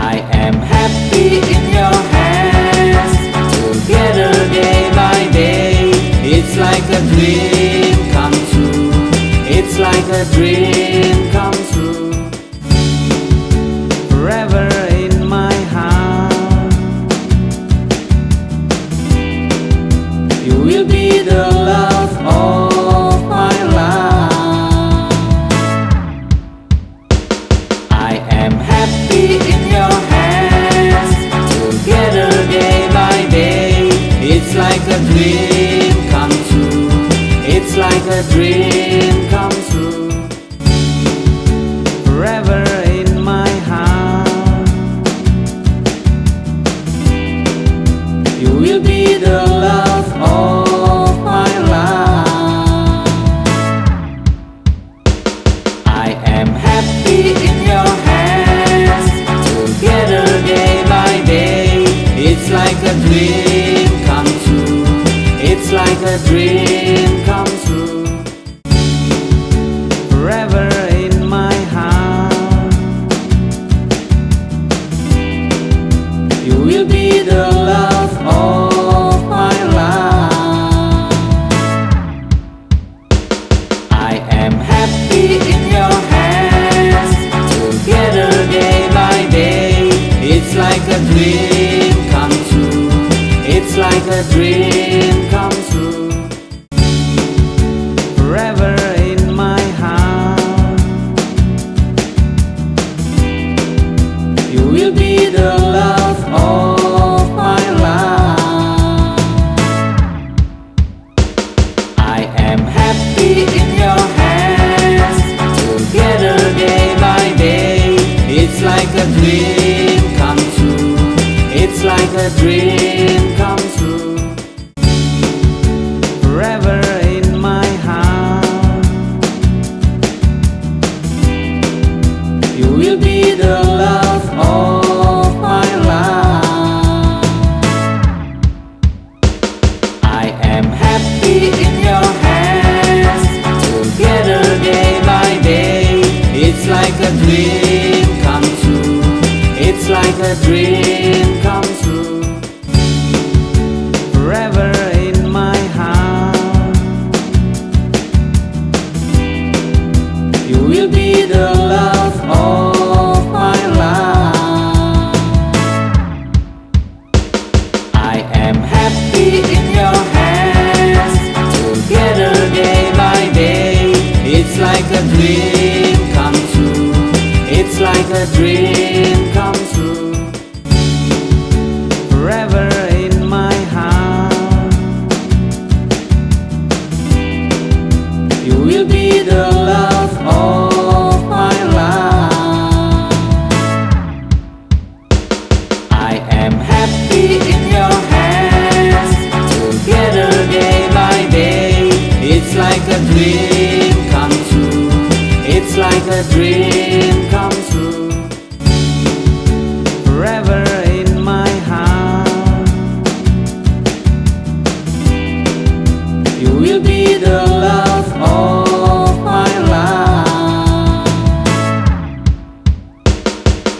I am happy in your hands, together day by day. It's like a dream come true. It's like a dream come true. Forever in my heart, you will be the love of my life. I am happy in your hands, together day by day. It's like a dream come true. It's like a dream come true. Forever in my heart, you will be the love of my life. I am happy in your hands, together day by day. It's like a dream come true. It's like a dream come true. Forever in my heart, you will be the love of my life. I am happy in your hands, together day by day. It's like a dream come true. It's like a dream come true. Forever in my heart, you will be the love of my life. I am happy in your hands, together day by day. It's like a dream come true. It's like a dream come true. Forever in my heart, you will be the love of my life. I am happy in your hands, together day by day. It's like a dream come true. It's like a dream come true. Forever in my heart, you will be the love of my life. I am happy in your hands, together day by day. It's like a dream come true. It's like a dream come true. Forever in my heart, you will be the love of my life. I am happy in your hands, together day by day. It's like a dream come true. It's like a dream come true. Forever in my heart, you will be the love of my life.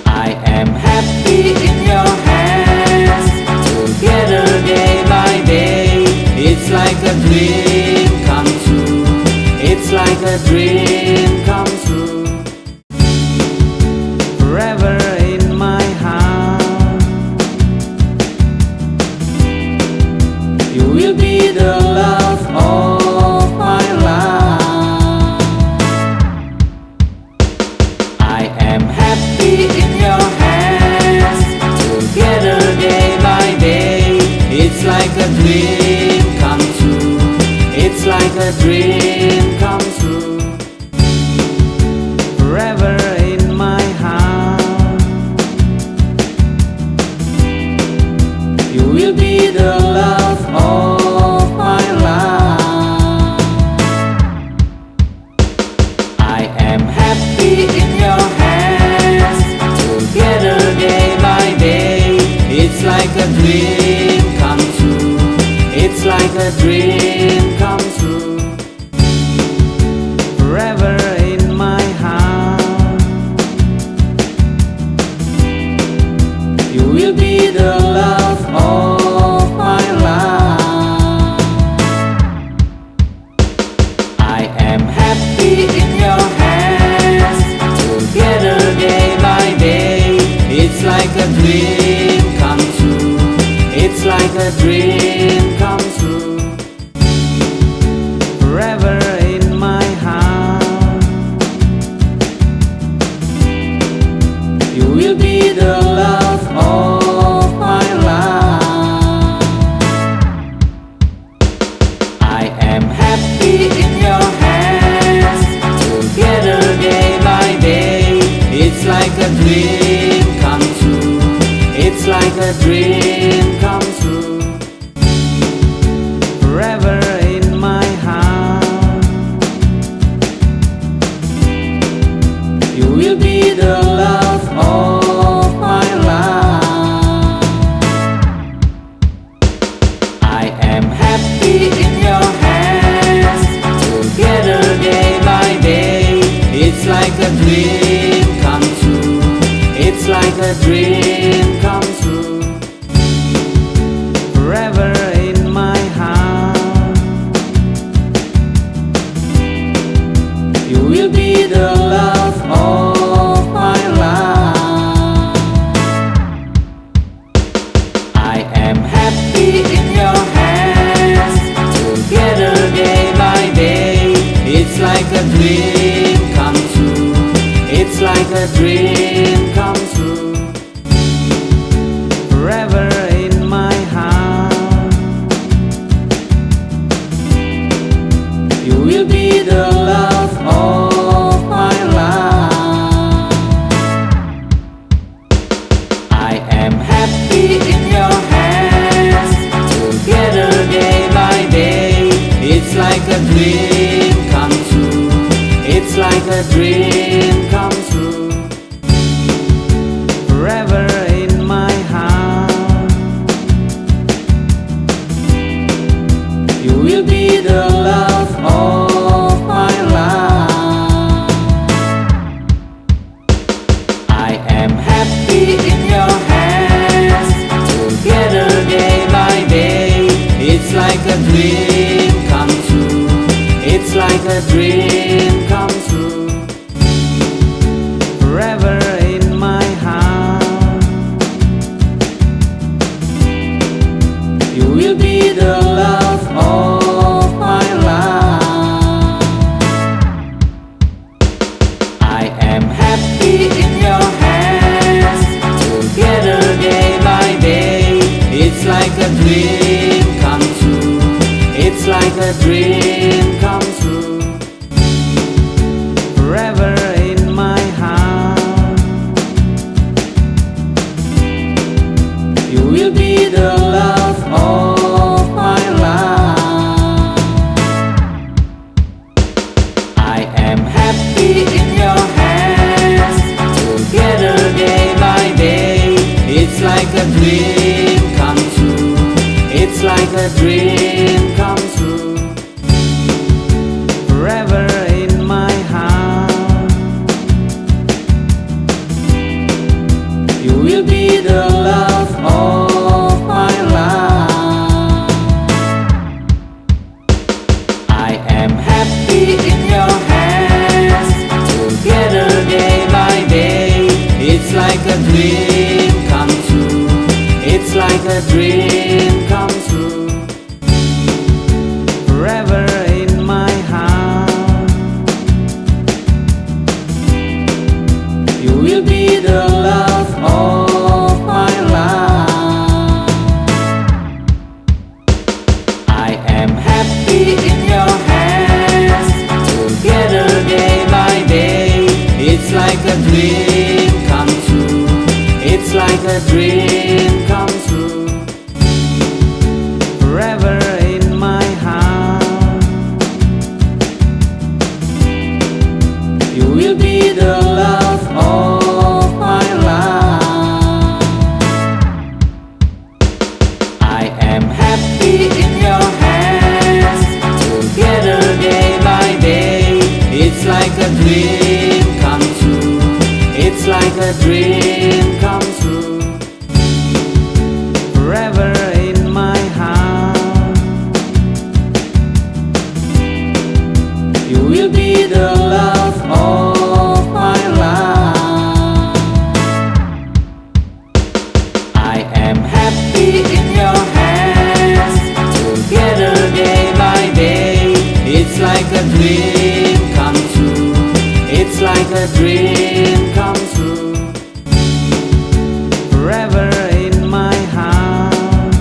I am happy in your hands, together day by day. It's like a dream come true. It's like a dream come true. Forever in my heart, you will be the love of my life. I am happy in your hands, together day by day. It's like a dream come true. It's like a dream come true. Forever in my heart, you will be the love of my life. I am happy in your hands, together day by day. It's like a dream come true. It's like a dream come true. Forever in my heart, You will be the love of my life. I am happy in your hands, together day by day. It's like a dream come true. It's like a dream come true. Forever in my heart, you will be the love of my life. I am happy in your hands, together day by day. It's like a dream come true. It's like a dream come true. Forever in my heart, you will be the love of my life. I am happy in your hands, together day by day. It's like a dream come true. It's like a dream come true. Forever in my heart, you will be the love of my life. I am happy in your hands, together day by day. It's like a dream come true. It's like a dream come true. Forever in my heart, you will be the love of my life. I am happy in your hands, together day by day. It's like a dream come true. It's like a dream come true. Forever in my heart, you will be the love of my life. I am happy in your hands, together day by day. It's like a dream come true. It's like a dream come true. Forever in my heart, you will be the love of my life. I am happy in your hands, together day by day. It's like a dream come true. It's like a dream come true. Forever in my heart, you will be the love of my life. I am happy in your hands, together day by day. It's like a dream come true. It's like a dream come true. Forever in my heart, you will be the love of my life. I am happy in your hands, together day by day. It's like a dream come true. It's like a dream come true. Forever in my heart, you will be the love of my life. I am happy in your hands, together day by day. It's like a dream come true. It's like a dream come true. Forever in my heart, you will be the love of my life. I am happy in your hands, together day by day. It's like a dream come true. It's like a dream come true. a dream come true. Forever in my heart,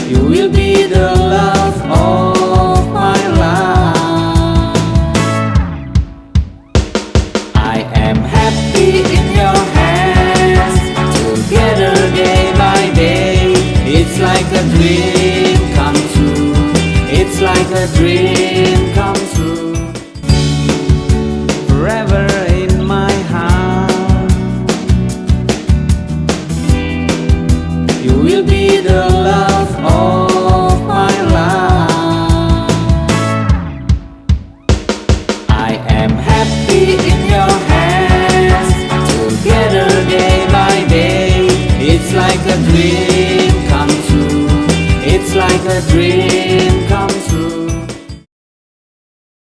you will be the love of my life. I am happy in your hands, together day by day. It's like a dream come true. It's like a dream come true. Forever in my heart, you will be the love of my life. I am happy in your hands, together day by day. It's like a dream come true. It's like a dream